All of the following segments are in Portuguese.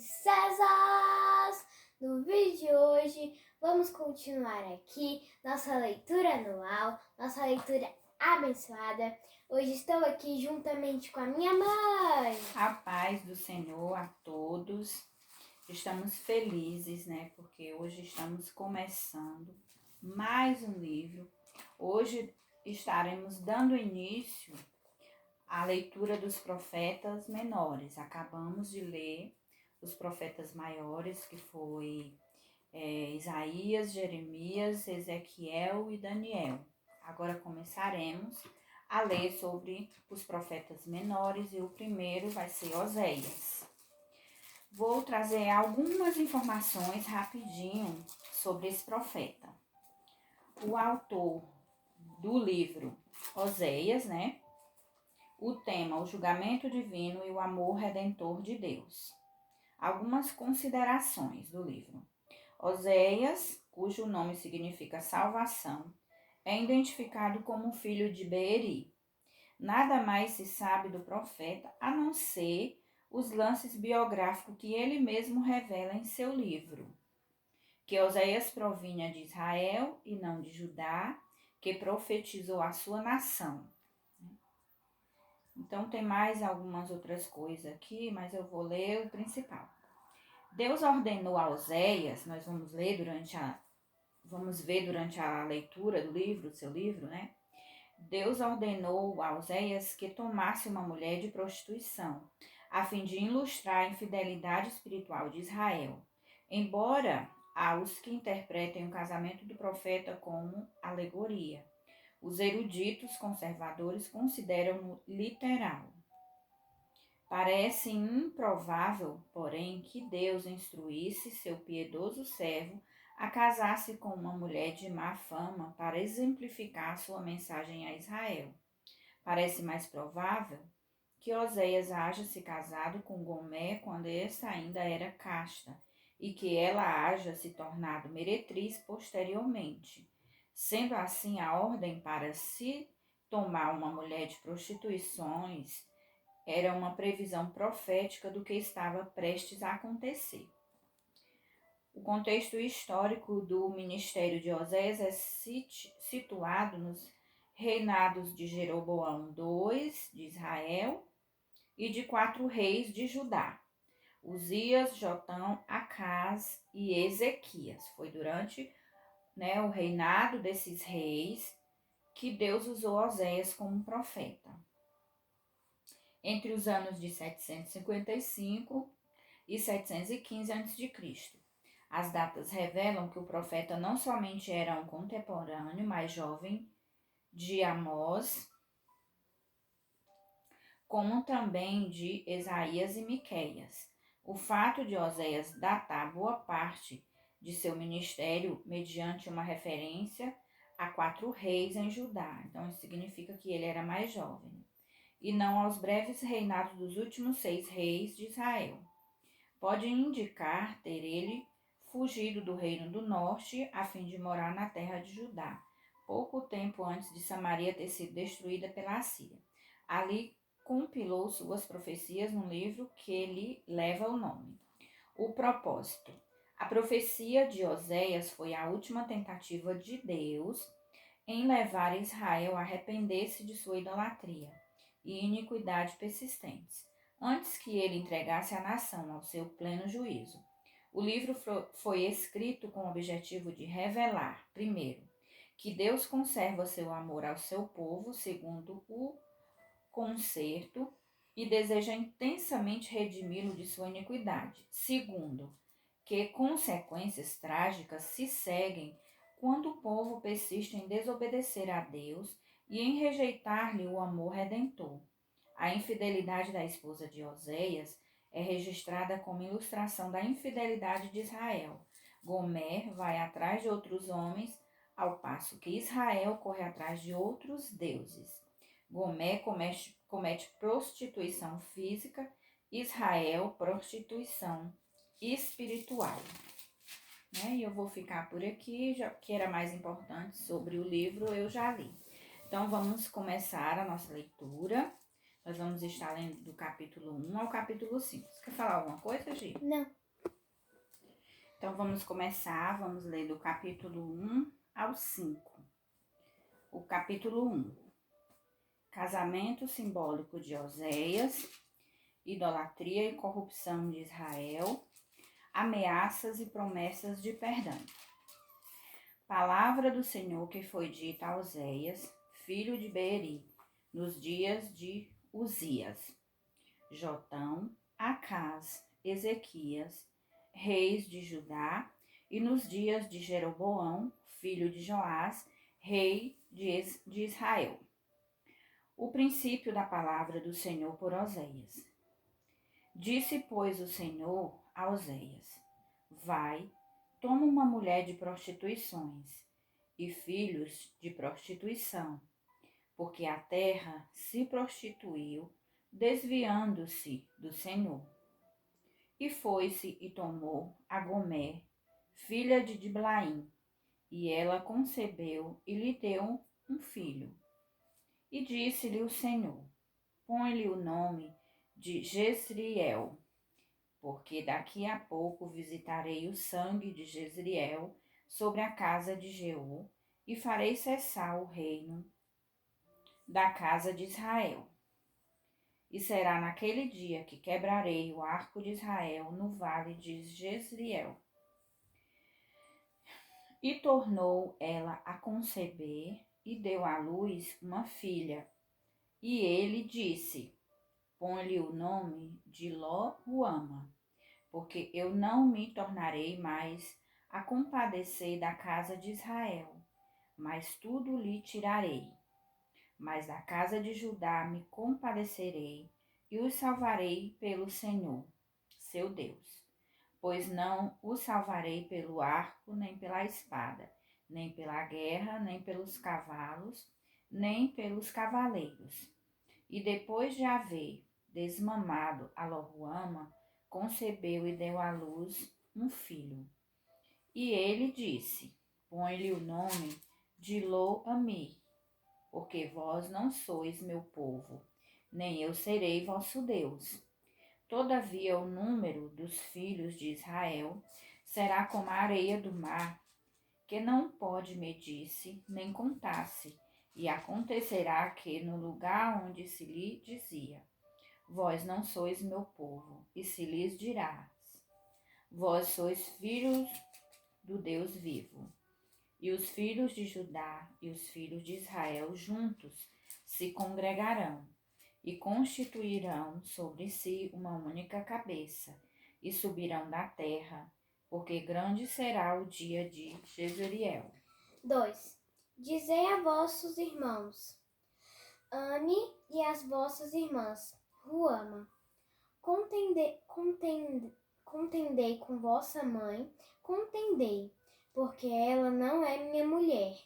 princesas! No vídeo de hoje, vamos continuar aqui nossa leitura anual, nossa leitura abençoada. Hoje estou aqui juntamente com a minha mãe. A paz do Senhor a todos. Estamos felizes, né? Porque hoje estamos começando mais um livro. Hoje estaremos dando início à leitura dos profetas menores. Acabamos de ler os profetas maiores, que foi Isaías, Jeremias, Ezequiel e Daniel. Agora começaremos a ler sobre os profetas menores e o primeiro vai ser Oséias. Vou trazer algumas informações rapidinho sobre esse profeta. O autor do livro Oséias, né? O tema, o julgamento divino e o amor redentor de Deus. Algumas considerações do livro. Oséias, cujo nome significa salvação, é identificado como filho de Beeri. Nada mais se sabe do profeta a não ser os lances biográficos que ele mesmo revela em seu livro. Que Oséias provinha de Israel e não de Judá, que profetizou a sua nação. Então tem mais algumas outras coisas aqui, mas eu vou ler o principal. Deus ordenou a Oséias, nós vamos ver durante a leitura do livro, do seu livro, né? Deus ordenou a Oséias que tomasse uma mulher de prostituição, a fim de ilustrar a infidelidade espiritual de Israel. Embora há os que interpretem o casamento do profeta como alegoria, os eruditos conservadores consideram-no literal. Parece improvável, porém, que Deus instruísse seu piedoso servo a casar-se com uma mulher de má fama para exemplificar sua mensagem a Israel. Parece mais provável que Oséias haja se casado com Gomer quando esta ainda era casta, e que ela haja se tornado meretriz posteriormente. Sendo assim, a ordem para se tomar uma mulher de prostituições era uma previsão profética do que estava prestes a acontecer. O contexto histórico do ministério de Oséias é situado nos reinados de Jeroboão II de Israel e de 4 reis de Judá, Uzias, Jotão, Acaz e Ezequias. Foi durante o reinado desses reis que Deus usou Oséias como profeta. Entre os anos de 755 e 715 a.C. As datas revelam que o profeta não somente era um contemporâneo mais jovem de Amós, como também de Isaías e Miqueias. O fato de Oséias datar boa parte de seu ministério mediante uma referência a 4 reis em Judá. Então, isso significa que ele era mais jovem. E não aos breves reinados dos últimos 6 reis de Israel. Pode indicar ter ele fugido do reino do norte a fim de morar na terra de Judá, pouco tempo antes de Samaria ter sido destruída pela Assíria. Ali compilou suas profecias num livro que lhe leva o nome. O propósito. A profecia de Oséias foi a última tentativa de Deus em levar Israel a arrepender-se de sua idolatria e iniquidade persistentes, antes que ele entregasse a nação ao seu pleno juízo. O livro foi escrito com o objetivo de revelar, primeiro, que Deus conserva seu amor ao seu povo segundo o concerto e deseja intensamente redimi-lo de sua iniquidade. Segundo, que consequências trágicas se seguem quando o povo persiste em desobedecer a Deus e em rejeitar-lhe o amor redentor. A infidelidade da esposa de Oséias é registrada como ilustração da infidelidade de Israel. Gomer vai atrás de outros homens, ao passo que Israel corre atrás de outros deuses. Gomer comete prostituição física, Israel prostituição espiritual. E eu vou ficar por aqui, já que era mais importante sobre o livro, eu já li. Então, vamos começar a nossa leitura. Nós vamos estar lendo do capítulo 1 ao capítulo 5. Você quer falar alguma coisa, Gi? Não. Então vamos começar, vamos ler do capítulo 1 ao 5. O capítulo 1. Casamento simbólico de Oséias, idolatria e corrupção de Israel, ameaças e promessas de perdão. Palavra do Senhor que foi dita a Oséias, filho de Beeri, nos dias de Uzias, Jotão, Acás, Ezequias, reis de Judá, e nos dias de Jeroboão, filho de Joás, rei de Israel. O princípio da palavra do Senhor por Oséias. Disse, pois, o Senhor a Oséias: Vai, toma uma mulher de prostituições e filhos de prostituição, porque a terra se prostituiu, desviando-se do Senhor. E foi-se e tomou a Gomer, filha de Diblaim, e ela concebeu e lhe deu um filho. E disse-lhe o Senhor: Põe-lhe o nome de Jezriel, porque daqui a pouco visitarei o sangue de Jezriel sobre a casa de Jeú, e farei cessar o reino da casa de Israel. E será naquele dia que quebrarei o arco de Israel no vale de Jezriel. E tornou ela a conceber e deu à luz uma filha. E ele disse: Põe-lhe o nome de Ló-Ruama, porque eu não me tornarei mais a compadecer da casa de Israel, mas tudo lhe tirarei. Mas da casa de Judá me compadecerei e os salvarei pelo Senhor, seu Deus. Pois não os salvarei pelo arco, nem pela espada, nem pela guerra, nem pelos cavalos, nem pelos cavaleiros. E depois de haver desmamado a Ló-Ruama, concebeu e deu à luz um filho. E ele disse: Põe-lhe o nome de Ló-Ami, porque vós não sois meu povo, nem eu serei vosso Deus. Todavia o número dos filhos de Israel será como a areia do mar, que não pode medir-se nem contar-se. E acontecerá que no lugar onde se lhe dizia: Vós não sois meu povo, e se lhes dirás: Vós sois filhos do Deus vivo. E os filhos de Judá e os filhos de Israel juntos se congregarão e constituirão sobre si uma única cabeça e subirão da terra, porque grande será o dia de Jezreel. 2. Dizei a vossos irmãos, Ame, e as vossas irmãs, Ruama. Contendei com vossa mãe, contendei, porque ela não é minha mulher,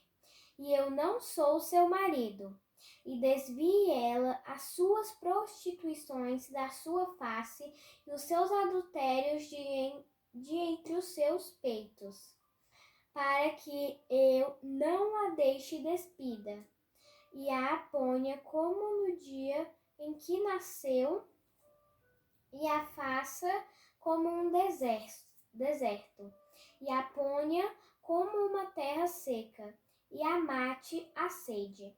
e eu não sou seu marido. E desvie ela as suas prostituições da sua face e os seus adultérios de entre os seus peitos, para que eu não a deixe despida, e a ponha como no dia em que nasceu, e a faça como um deserto, e a ponha como uma terra seca, e a mate a sede.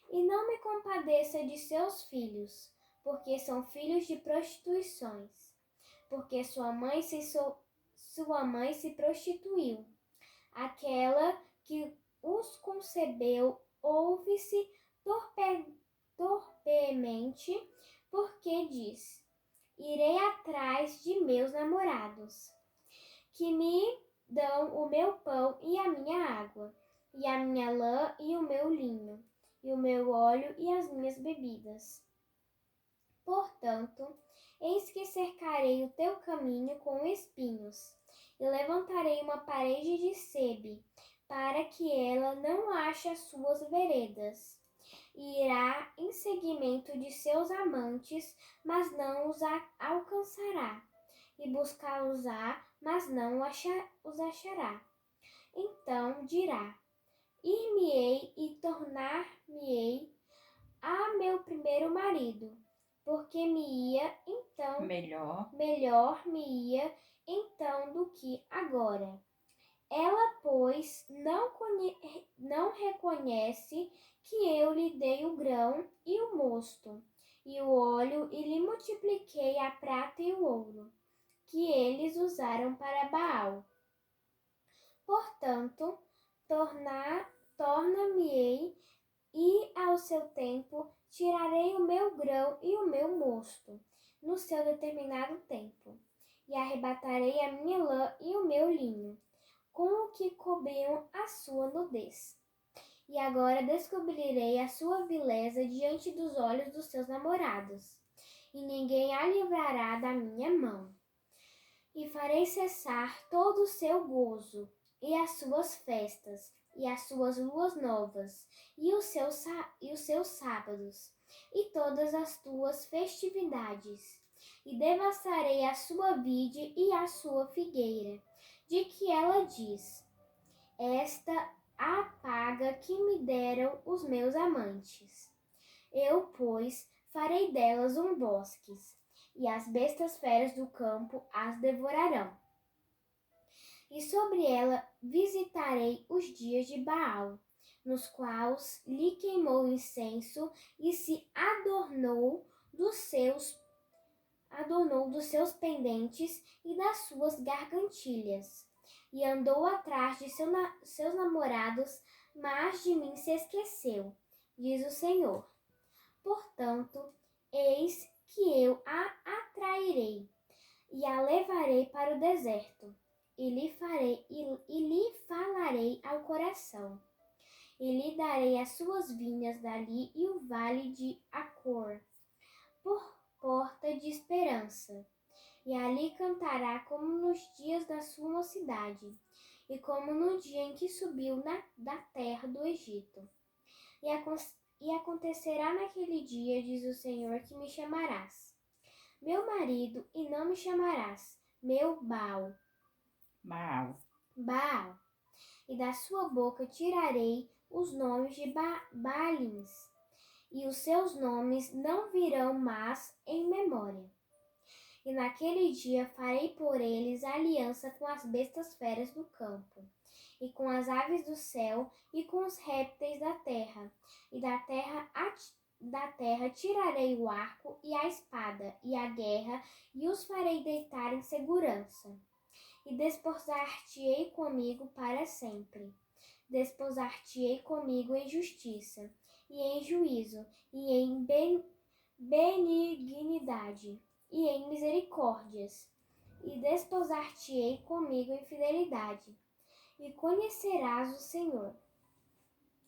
E não me compadeça de seus filhos, porque são filhos de prostituições, porque sua mãe se prostituiu. Aquela que os concebeu ouve-se torpemente, porque diz: Irei atrás de meus namorados, que me dão o meu pão e a minha água, e a minha lã e o meu linho, e o meu óleo e as minhas bebidas. Portanto, eis que cercarei o teu caminho com espinhos, e levantarei uma parede de sebe, para que ela não ache as suas veredas. E irá em seguimento de seus amantes, mas não os alcançará, e buscá-los-á, mas não os achará. Então dirá: Ir-me-ei e tornar-me-ei a meu primeiro marido, porque me ia então melhor me ia então do que agora. Ela, pois, não reconhece que eu lhe dei o grão e o mosto, e o óleo, e lhe multipliquei a prata e o ouro, que eles usaram para Baal. Portanto, torna-me-ei, e ao seu tempo tirarei o meu grão e o meu mosto, no seu determinado tempo, e arrebatarei a minha lã e o meu linho, com o que cobriam a sua nudez. E agora descobrirei a sua vileza diante dos olhos dos seus namorados, e ninguém a livrará da minha mão. E farei cessar todo o seu gozo, e as suas festas, e as suas luas novas, e os seus sábados, e todas as tuas festividades. E devastarei a sua vide e a sua figueira, de que ela diz: esta a paga que me deram os meus amantes. Eu, pois, farei delas um bosque, e as bestas feras do campo as devorarão. E sobre ela visitarei os dias de Baal, nos quais lhe queimou incenso e se adornou dos seus pendentes e das suas gargantilhas, e andou atrás de seus namorados, mas de mim se esqueceu, diz o Senhor. Portanto, eis que eu a atrairei e a levarei para o deserto, e lhe falarei ao coração, e lhe darei as suas vinhas dali e o vale de Acor, por porta de esperança. E ali cantará como nos dias da sua mocidade, e como no dia em que subiu da terra do Egito. E acontecerá naquele dia, diz o Senhor, que me chamarás meu marido, e não me chamarás meu Baal. E da sua boca tirarei os nomes de Baalins, e os seus nomes não virão mais em memória. E naquele dia farei por eles aliança com as bestas feras do campo, e com as aves do céu, e com os répteis da terra. E da terra tirarei o arco e a espada e a guerra, e os farei deitar em segurança. E desposar-te-ei comigo para sempre. Desposar-te-ei comigo em justiça, e em juízo, e em benignidade, e em misericórdias. E desposar-te-ei comigo em fidelidade. E conhecerás o Senhor.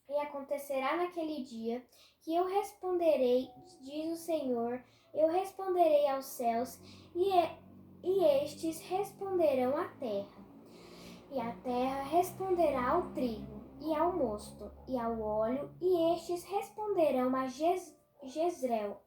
E acontecerá naquele dia que eu responderei, diz o Senhor, eu responderei aos céus, e estes responderão à terra. E a terra responderá ao trigo, e ao mosto, e ao óleo, e estes responderão a Jezreel.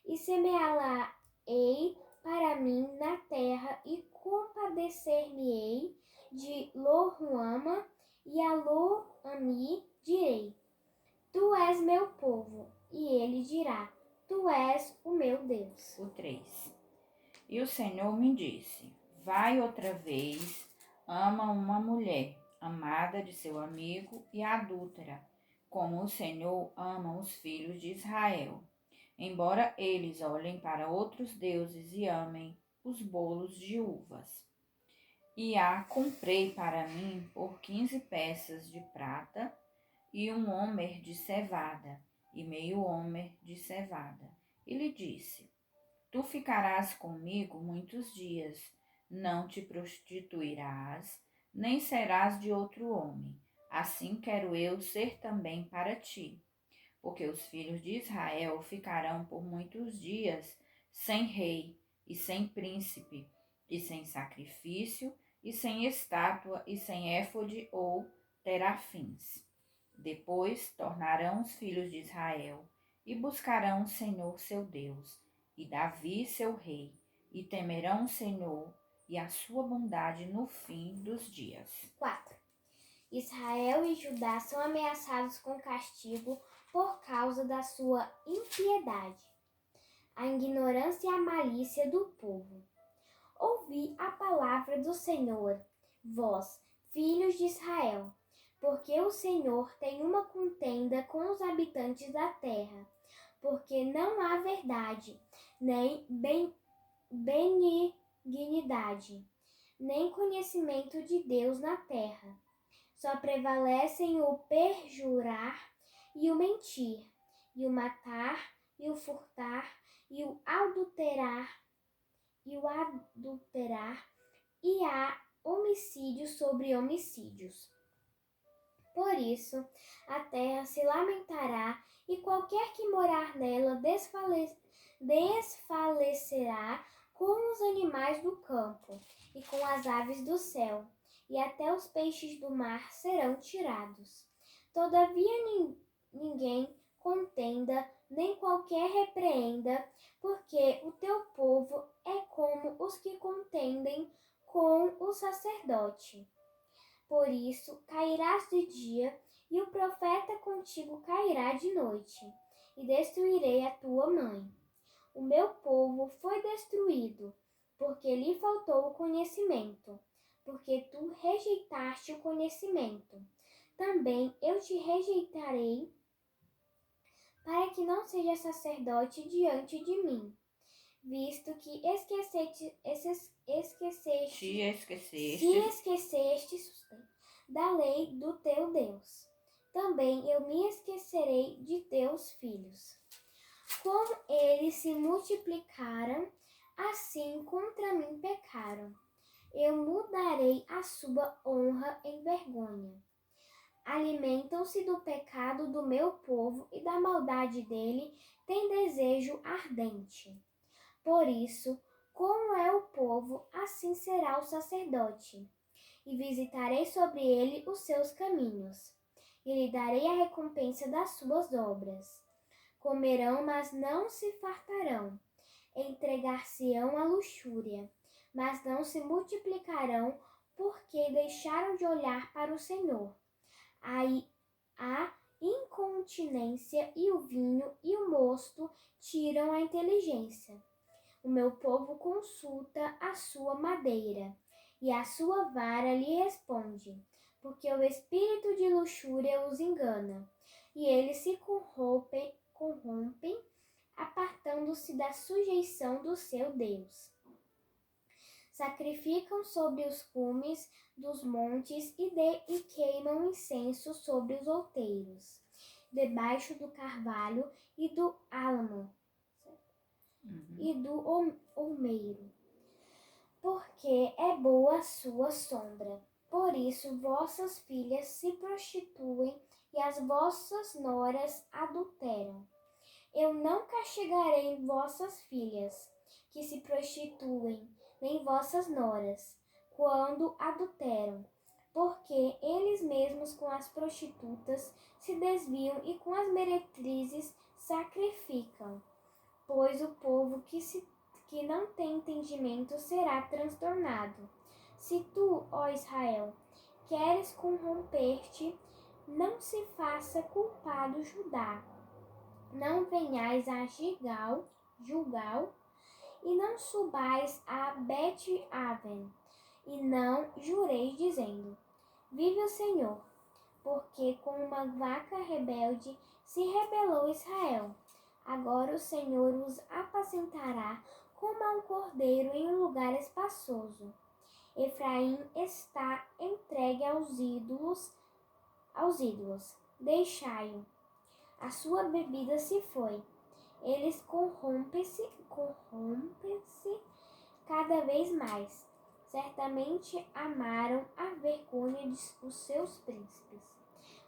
E semeá-la-ei para mim na terra, e compadecer-me-ei de Lo-ruama, e a Lo-ami direi: tu és meu povo, e ele dirá: tu és o meu Deus. O 3. E o Senhor me disse: vai outra vez, ama uma mulher, amada de seu amigo e adúltera, como o Senhor ama os filhos de Israel, embora eles olhem para outros deuses e amem os bolos de uvas. E a comprei para mim por 15 peças de prata, e um homer de cevada, e meio homer de cevada. E lhe disse: tu ficarás comigo muitos dias, não te prostituirás, nem serás de outro homem. Assim quero eu ser também para ti. Porque os filhos de Israel ficarão por muitos dias sem rei, e sem príncipe, e sem sacrifício, e sem estátua, e sem éfode ou terafins. Depois tornarão os filhos de Israel, e buscarão o Senhor seu Deus, e Davi seu rei, e temerão o Senhor e a sua bondade no fim dos dias. 4. Israel e Judá são ameaçados com castigo por causa da sua impiedade, a ignorância e a malícia do povo. Ouvi a palavra do Senhor, vós, filhos de Israel, porque o Senhor tem uma contenda com os habitantes da terra, porque não há verdade, nem benignidade, nem conhecimento de Deus na terra. Só prevalecem o perjurar e o mentir, e o matar, e o furtar, e o adulterar, e há homicídios sobre homicídios. Por isso, a terra se lamentará, e qualquer que morar nela desfalecerá com os animais do campo e com as aves do céu, e até os peixes do mar serão tirados. Todavia ninguém contenda, nem qualquer repreenda, porque o teu povo é como os que contendem com o sacerdote. Por isso cairás de dia, e o profeta contigo cairá de noite, e destruirei a tua mãe. O meu povo foi destruído, porque lhe faltou o conhecimento, porque tu rejeitaste o conhecimento. Também eu te rejeitarei, para que não seja sacerdote diante de mim, visto que Te esqueceste da lei do teu Deus. Também eu me esquecerei de teus filhos. Como eles se multiplicaram, assim contra mim pecaram. Eu mudarei a sua honra em vergonha. Alimentam-se do pecado do meu povo, e da maldade dele têm desejo ardente. Por isso, como é o povo, assim será o sacerdote. E visitarei sobre ele os seus caminhos, e lhe darei a recompensa das suas obras. Comerão, mas não se fartarão. Entregar-se-ão à luxúria, mas não se multiplicarão, porque deixaram de olhar para o Senhor. Aí a incontinência e o vinho e o mosto tiram a inteligência. O meu povo consulta a sua madeira, e a sua vara lhe responde, porque o espírito de luxúria os engana, e eles se corrompem, apartando-se da sujeição do seu Deus. Sacrificam sobre os cumes dos montes e queimam incenso sobre os outeiros, debaixo do carvalho e do álamo e do olmeiro, porque é boa a sua sombra. Por isso vossas filhas se prostituem e as vossas noras adulteram. Eu não castigarei vossas filhas, que se prostituem, nem vossas noras, quando adulteram, porque eles mesmos com as prostitutas se desviam e com as meretrizes sacrificam. Pois o povo que não tem entendimento será transtornado. Se tu, ó Israel, queres corromper-te, não se faça culpado Judá. Não venhais a Gilgal, e não subais a Bet-Aven, e não jureis dizendo, vive o Senhor, porque com uma vaca rebelde se rebelou Israel. Agora o Senhor os apacentará como a um cordeiro em um lugar espaçoso. Efraim está entregue aos ídolos. Deixai-o. A sua bebida se foi. Eles corrompem-se cada vez mais. Certamente amaram a vergonha dos seus príncipes.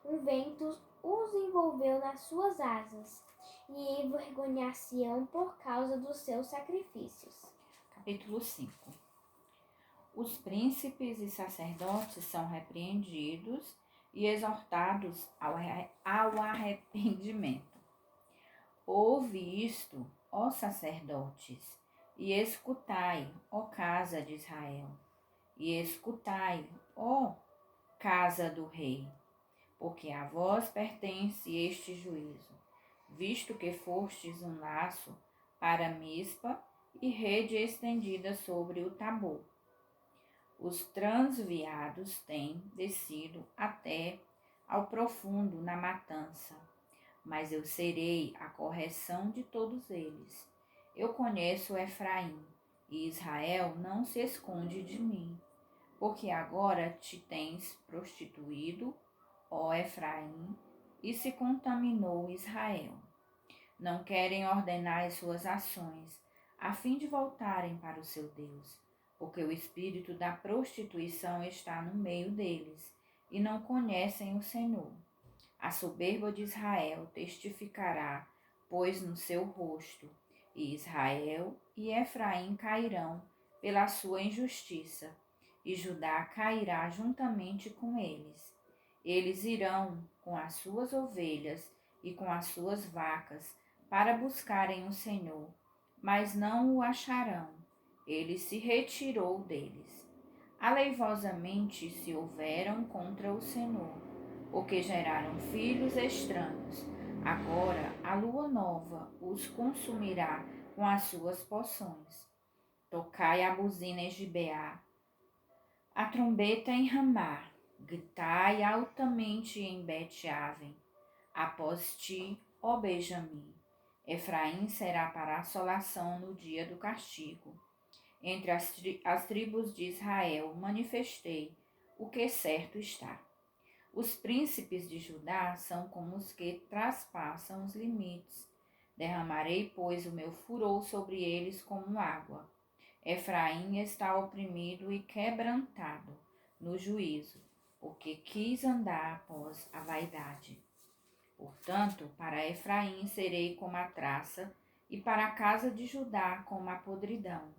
Um vento os envolveu nas suas asas, e envergonhar-se-ão por causa dos seus sacrifícios. Capítulo 5. Os príncipes e sacerdotes são repreendidos e exortados ao arrependimento. Ouve isto, ó sacerdotes, e escutai, ó casa de Israel, e escutai, ó casa do rei, porque a vós pertence este juízo, visto que fostes um laço para Mispa e rede estendida sobre o Tabor. Os transviados têm descido até ao profundo na matança, mas eu serei a correção de todos eles. Eu conheço Efraim, e Israel não se esconde de mim, porque agora te tens prostituído, ó Efraim, e se contaminou Israel. Não querem ordenar as suas ações, a fim de voltarem para o seu Deus, porque o espírito da prostituição está no meio deles, e não conhecem o Senhor. A soberba de Israel testificará, pois no seu rosto, e Israel e Efraim cairão pela sua injustiça, e Judá cairá juntamente com eles. Eles irão com as suas ovelhas e com as suas vacas para buscarem o Senhor, mas não o acharão. Ele se retirou deles. Aleivosamente se houveram contra o Senhor, porque geraram filhos estranhos. Agora a lua nova os consumirá com as suas poções. Tocai a buzina em Gibeá, a trombeta em Ramá, gritai altamente em Bet-Aven. Após ti, ó Benjamim, Efraim será para assolação no dia do castigo. Entre as tribos de Israel manifestei o que certo está. Os príncipes de Judá são como os que traspassam os limites. Derramarei, pois, o meu furor sobre eles como água. Efraim está oprimido e quebrantado no juízo, porque quis andar após a vaidade. Portanto, para Efraim serei como a traça, e para a casa de Judá como a podridão.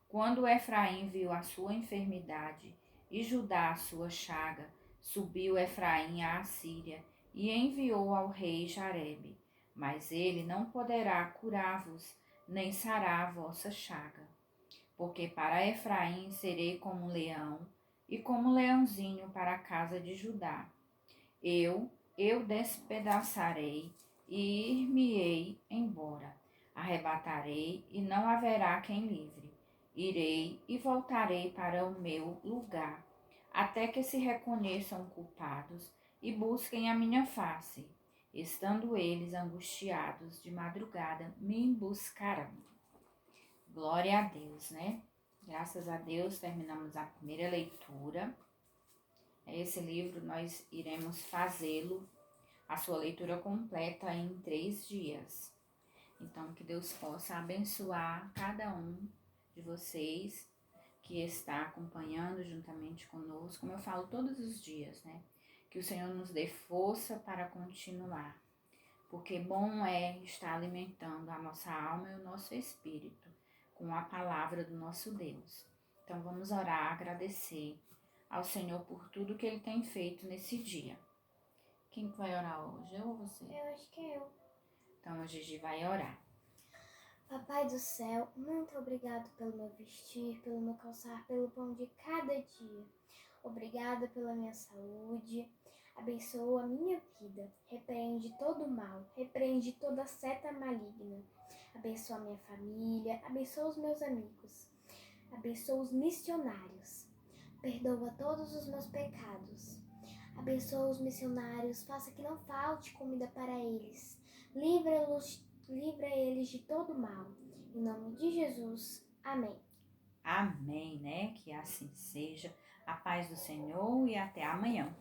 Quando Efraim viu a sua enfermidade e Judá a sua chaga, subiu Efraim à Assíria e enviou ao rei Jarebe. Mas ele não poderá curar-vos, nem sarar a vossa chaga. Porque para Efraim serei como um leão, e como um leãozinho para a casa de Judá. Eu despedaçarei e ir-me-ei embora. Arrebatarei e não haverá quem livre. Irei e voltarei para o meu lugar, até que se reconheçam culpados e busquem a minha face. Estando eles angustiados de madrugada, me buscarão. Glória a Deus, né? Graças a Deus terminamos a primeira leitura. Esse livro nós iremos fazê-lo, a sua leitura completa em 3 dias. Então, que Deus possa abençoar cada um de vocês que está acompanhando juntamente conosco, como eu falo todos os dias, né? Que o Senhor nos dê força para continuar, porque bom é estar alimentando a nossa alma e o nosso espírito com a palavra do nosso Deus. Então, vamos orar, agradecer ao Senhor por tudo que Ele tem feito nesse dia. Quem vai orar hoje? Eu ou você? Eu acho que é eu. Então, a Gigi vai orar. Papai do céu, muito obrigado pelo meu vestir, pelo meu calçar, pelo pão de cada dia. Obrigada pela minha saúde. Abençoa a minha vida. Repreende todo o mal. Repreende toda seta maligna. Abençoa a minha família. Abençoa os meus amigos. Abençoa os missionários. Perdoa todos os meus pecados. Abençoa os missionários. Faça que não falte comida para eles. Livra eles de todo mal. Em nome de Jesus. Amém. Amém, né? Que assim seja. A paz do Senhor e até amanhã.